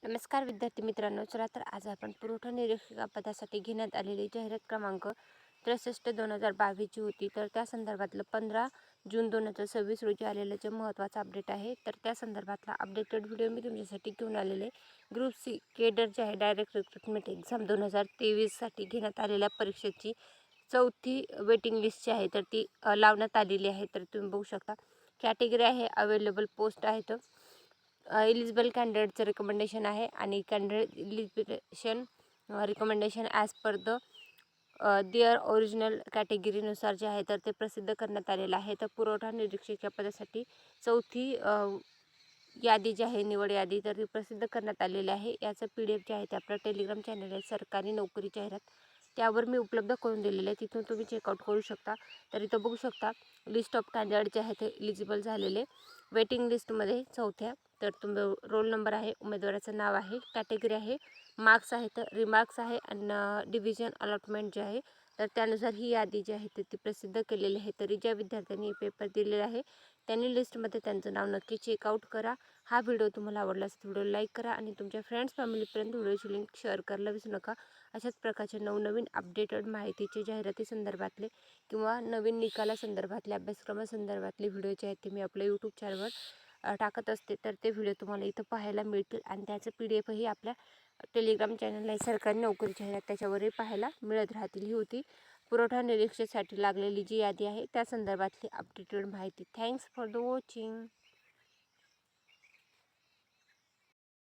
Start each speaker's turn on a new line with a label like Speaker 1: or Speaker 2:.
Speaker 1: नमस्कार विद्यार्थी मित्रांनो, चला तर आज आपण पुरवठा निरीक्षक पदासाठी घेण्यात आलेली जाहिरात क्रमांक 63/2022 होती. तर त्या संदर्भातलं 15 जून 2026 रोजी आलेलं जे महत्त्वाचं अपडेट आहे, तर त्या संदर्भातला अपडेटेड व्हिडिओ मी तुमच्यासाठी घेऊन आलेले. ग्रुप सी केडर जे आहे डायरेक्ट रिक्रुटमेंट एक्झाम 2023साठी घेण्यात आलेल्या परीक्षेची चौथी वेटिंग लिस्ट जी आहे तर ती लावण्यात आलेली आहे. तर तुम्ही बघू शकता कॅटेगरी आहे, अवेलेबल पोस्ट आहेत, एलिजिबल कॅन्डिडेटचं रिकमेंडेशन आहे आणि candidate eligibility recommendation as per the their original कॅटेगरीनुसार जे आहे तर ते प्रसिद्ध करण्यात आलेलं आहे. तर पुरवठा निरीक्षक या पदासाठी चौथी यादी जी आहे, निवड यादी, तर ती प्रसिद्ध करण्यात आलेली आहे. याचं PDF जे आहे ते आपलं टेलिग्राम चॅनल आहे, सरकारी नोकरी जाहिरात, त्यावर मी उपलब्ध करून दिलेलं आहे. तिथून तुम्ही चेकआउट करू शकता. तर इथं बघू शकता लिस्ट ऑफ कॅन्डिडेट जे आहे ते इलिजिबल झालेले वेटिंग लिस्टमध्ये चौथ्या. तर रोल नंबर आहे, उमेदवाराचं नाव आहे, कॅटेगरी आहे, मार्क्स आहेत, रिमार्क्स आहे आणि डिव्हिजन अलॉटमेंट जे आहे तर त्यानुसार ही यादी जी आहे ती प्रसिद्ध केलेली आहे. तरी ज्या विद्यार्थ्यांनी पेपर दिलेला आहे त्यांनी लिस्टमध्ये त्यांचं नाव नक्की चेकआउट करा. हा व्हिडिओ तुम्हाला आवडला असेल तर व्हिडिओ लाईक करा आणि तुमच्या फ्रेंड्स फॅमिलीपर्यंत व्हिडिओची लिंक शेअर करायला विसरू नका. अशाच प्रकारचे नवनवीन अपडेटेड माहितीचे जाहिराती संदर्भातले किंवा नवीन निकालासंदर्भातले अभ्यासक्रमासंदर्भातले व्हिडिओ जे आहेत ते मी आपल्या यूट्यूब चॅनलवर टाकत असते. तर ते व्हिडिओ तुम्हाला इथं पाहायला मिळतील आणि त्याचं PDF ही आपल्या टेलिग्राम चॅनल आहे, सरकारी नोकरी जाहिरात, त्याच्यावरही पाहायला मिळत राहतील. ही होती पुरवठा निरीक्षकासाठी लागलेली जी यादी आहे त्या संदर्भातली अपडेटेड माहिती. Thanks for the watching.